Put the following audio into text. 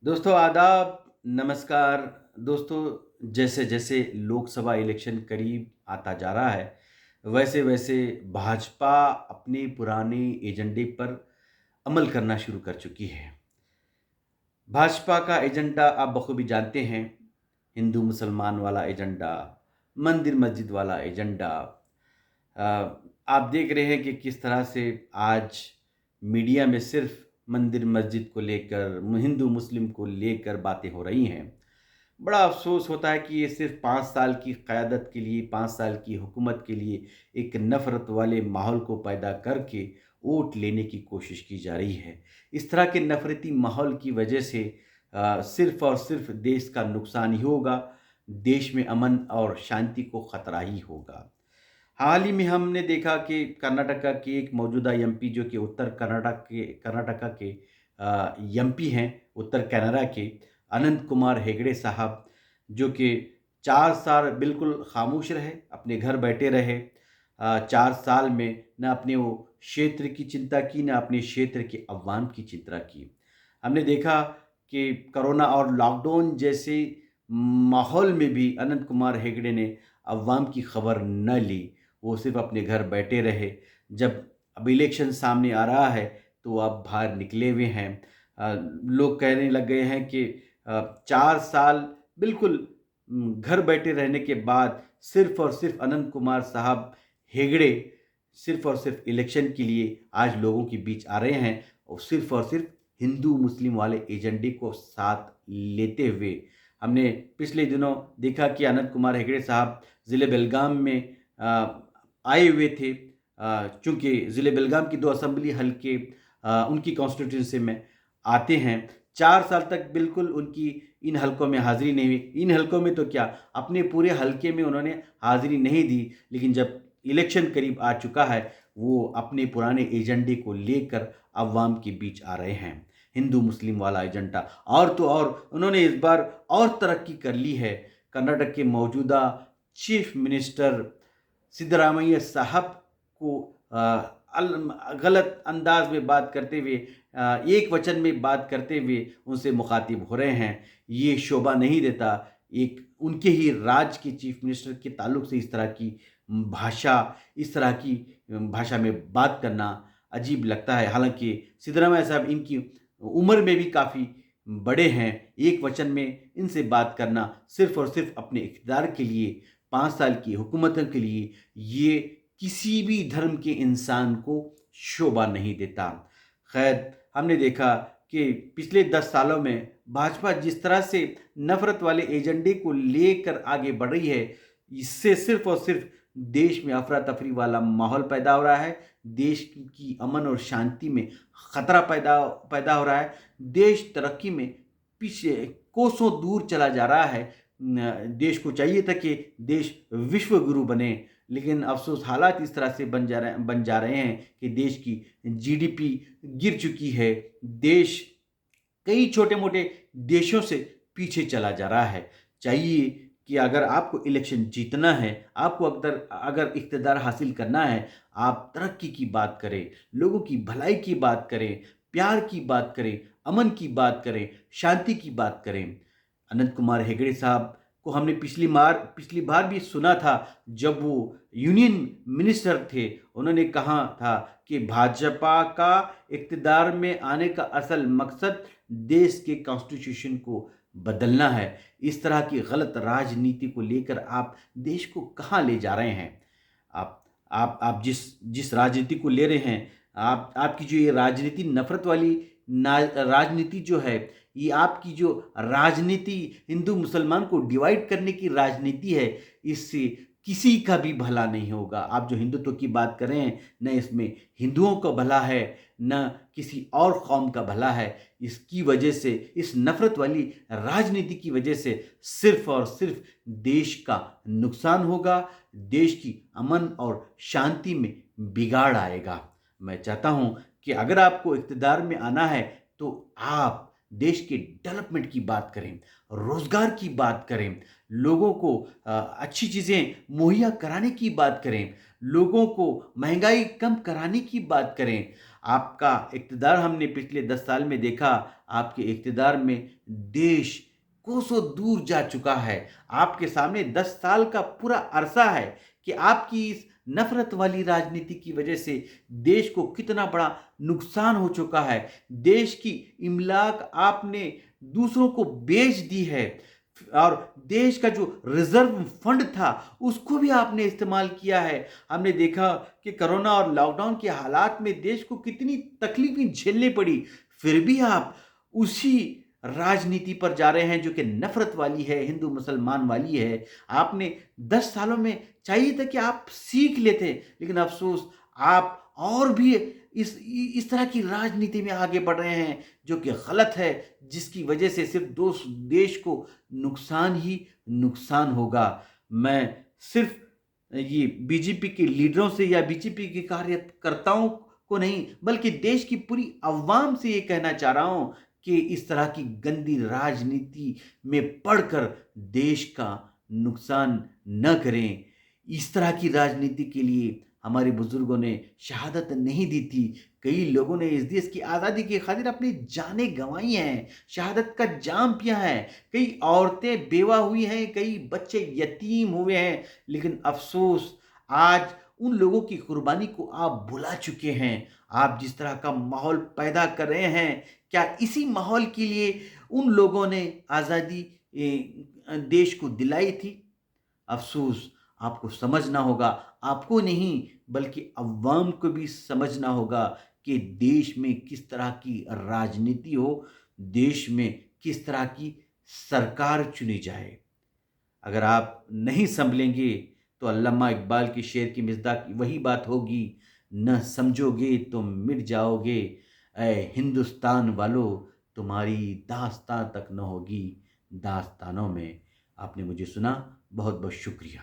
दोस्तों आदाब, नमस्कार। दोस्तों जैसे जैसे लोकसभा इलेक्शन करीब आता जा रहा है, वैसे वैसे भाजपा अपने पुराने एजेंडे पर अमल करना शुरू कर चुकी है। भाजपा का एजेंडा आप बखूबी जानते हैं, हिंदू मुसलमान वाला एजेंडा, मंदिर मस्जिद वाला एजेंडा। अ, आप देख रहे हैं कि किस तरह से आज मीडिया में सिर्फ मंदिर मस्जिद को लेकर, हिंदू मुस्लिम को लेकर बातें हो रही हैं। बड़ा अफ़सोस होता है कि ये सिर्फ़ 5 साल की क़यादत के लिए, 5 साल की हुकूमत के लिए एक नफ़रत वाले माहौल को पैदा करके वोट लेने की कोशिश की जा रही है। इस तरह के नफ़रती माहौल की वजह से सिर्फ़ और सिर्फ़ देश का नुकसान ही होगा, देश में अमन और शांति को ख़तरा ही होगा। हाल ही में हमने देखा कि कर्नाटका के एक मौजूदा एमपी जो कि उत्तर कर्नाटका के एमपी हैं, उत्तर कनाडा के अनंत कुमार हेगड़े साहब, जो कि 4 साल बिल्कुल खामोश रहे, अपने घर बैठे रहे। 4 साल में न अपने वो क्षेत्र की चिंता की, न अपने क्षेत्र के अवाम की चिंता की। हमने देखा कि कोरोना और लॉकडाउन जैसे माहौल में भी अनंत कुमार हेगड़े ने अवाम की खबर न ली, वो सिर्फ अपने घर बैठे रहे। जब अब इलेक्शन सामने आ रहा है तो अब बाहर निकले हुए हैं। लोग कहने लग गए हैं कि 4 साल बिल्कुल घर बैठे रहने के बाद सिर्फ और सिर्फ अनंत कुमार साहब हेगड़े सिर्फ और सिर्फ इलेक्शन के लिए आज लोगों के बीच आ रहे हैं, और सिर्फ हिंदू मुस्लिम वाले एजेंडे को साथ लेते हुए। हमने पिछले दिनों देखा कि अनंत कुमार हेगड़े साहब ज़िले बेलगाम में आए हुए थे, चूँकि ज़िले बेलगाम की 2 असेंबली हलके उनकी कॉन्स्टिट्यूंसी में आते हैं। 4 साल तक बिल्कुल उनकी इन हलकों में हाज़िरी नहीं हुई। इन हलकों में तो क्या, अपने पूरे हलके में उन्होंने हाज़िरी नहीं दी, लेकिन जब इलेक्शन करीब आ चुका है, वो अपने पुराने एजेंडे को लेकर अवाम के बीच आ रहे हैं। हिंदू मुस्लिम वाला एजेंडा, और तो और उन्होंने इस बार और तरक्की कर ली है। कर्नाटक के मौजूदा चीफ मिनिस्टर सिद्धरामैया साहब को गलत अंदाज में बात करते हुए, एक वचन में बात करते हुए उनसे मुखातिब हो रहे हैं। ये शोभा नहीं देता। एक उनके ही राज्य के चीफ मिनिस्टर के ताल्लुक से इस तरह की भाषा, इस तरह की भाषा में बात करना अजीब लगता है। हालांकि सिद्धरामैया साहब इनकी उम्र में भी काफ़ी बड़े हैं। एक वचन में इनसे बात करना सिर्फ और सिर्फ अपने इक़्तिदार के लिए, 5 साल की हुकूमतों के लिए, ये किसी भी धर्म के इंसान को शोभा नहीं देता। खैर, हमने देखा कि पिछले 10 सालों में भाजपा जिस तरह से नफ़रत वाले एजेंडे को लेकर आगे बढ़ रही है, इससे सिर्फ़ और सिर्फ़ देश में अफरा-तफरी वाला माहौल पैदा हो रहा है। देश की अमन और शांति में ख़तरा पैदा पैदा हो रहा है। देश तरक्की में पीछे कोसों दूर चला जा रहा है। देश को चाहिए था कि देश विश्व गुरु बने, लेकिन अफ़सोस हालात इस तरह से बन जा रहे हैं कि देश की जीडीपी गिर चुकी है। देश कई छोटे-मोटे देशों से पीछे चला जा रहा है। चाहिए कि अगर आपको इलेक्शन जीतना है, आपको अगर अगर इक़्तिदार हासिल करना है, आप तरक्की की बात करें, लोगों की भलाई की बात करें, प्यार की बात करें, अमन की बात करें, शांति की बात करें। अनंत कुमार हेगड़े साहब को हमने पिछली बार भी सुना था, जब वो यूनियन मिनिस्टर थे। उन्होंने कहा था कि भाजपा का इक़्तिदार में आने का असल मकसद देश के कॉन्स्टिट्यूशन को बदलना है। इस तरह की गलत राजनीति को लेकर आप देश को कहाँ ले जा रहे हैं? आप जिस जिस राजनीति को ले रहे हैं, आपकी जो ये राजनीति नफ़रत वाली राजनीति जो है, ये आपकी जो राजनीति हिंदू मुसलमान को डिवाइड करने की राजनीति है, इससे किसी का भी भला नहीं होगा। आप जो हिंदुत्व की बात कर रहे हैं, न इसमें हिंदुओं का भला है, न किसी और कौम का भला है। इसकी वजह से, इस नफ़रत वाली राजनीति की वजह से सिर्फ़ और सिर्फ़ देश का नुकसान होगा, देश की अमन और शांति में बिगाड़ आएगा। मैं चाहता हूँ कि अगर आपको इक़्तिदार में आना है, तो आप देश के डेवलपमेंट की बात करें, रोज़गार की बात करें, लोगों को अच्छी चीज़ें मुहैया कराने की बात करें, लोगों को महँगाई कम कराने की बात करें। आपका इक़्तिदार हमने पिछले 10 साल में देखा, आपके इक़्तिदार में देश कोसों दूर जा चुका है। आपके सामने 10 साल का पूरा अरसा है कि आपकी इस नफ़रत वाली राजनीति की वजह से देश को कितना बड़ा नुकसान हो चुका है। देश की इमलाक आपने दूसरों को बेच दी है और देश का जो रिज़र्व फंड था, उसको भी आपने इस्तेमाल किया है। हमने देखा कि कोरोना और लॉकडाउन के हालात में देश को कितनी तकलीफ़ें झेलनी पड़ी, फिर भी आप उसी राजनीति पर जा रहे हैं जो कि नफ़रत वाली है, हिंदू मुसलमान वाली है। आपने 10 सालों में चाहिए था कि आप सीख लेते, लेकिन अफ़सोस आप और भी इस तरह की राजनीति में आगे बढ़ रहे हैं जो कि गलत है, जिसकी वजह से सिर्फ़ दोस देश को नुकसान ही नुकसान होगा। मैं सिर्फ़ ये बीजेपी के लीडरों से या बीजेपी के कार्यकर्ताओं को नहीं, बल्कि देश की पूरी अवाम से ये कहना चाह रहा हूँ कि इस तरह की गंदी राजनीति में पड़कर देश का नुकसान न करें। इस तरह की राजनीति के लिए हमारे बुजुर्गों ने शहादत नहीं दी थी। कई लोगों ने इस देश की आज़ादी की खातिर अपनी जानें गँवाई हैं, शहादत का जाम पिया है। कई औरतें बेवा हुई हैं, कई बच्चे यतीम हुए हैं, लेकिन अफ़सोस आज उन लोगों की कुर्बानी को आप भुला चुके हैं। आप जिस तरह का माहौल पैदा कर रहे हैं, क्या इसी माहौल के लिए उन लोगों ने आज़ादी देश को दिलाई थी? अफ़सोस आपको समझना होगा, आपको नहीं बल्कि अवाम को भी समझना होगा कि देश में किस तरह की राजनीति हो, देश में किस तरह की सरकार चुनी जाए। अगर आप नहीं सँभलेंगे तो अल्लामा इक़बाल के शेर की मिसदाक वही बात होगी, न समझोगे तो मिट जाओगे, ऐ हिंदुस्तान वालों तुम्हारी दास्ताँ तक न होगी दास्तानों में। आपने मुझे सुना, बहुत-बहुत शुक्रिया।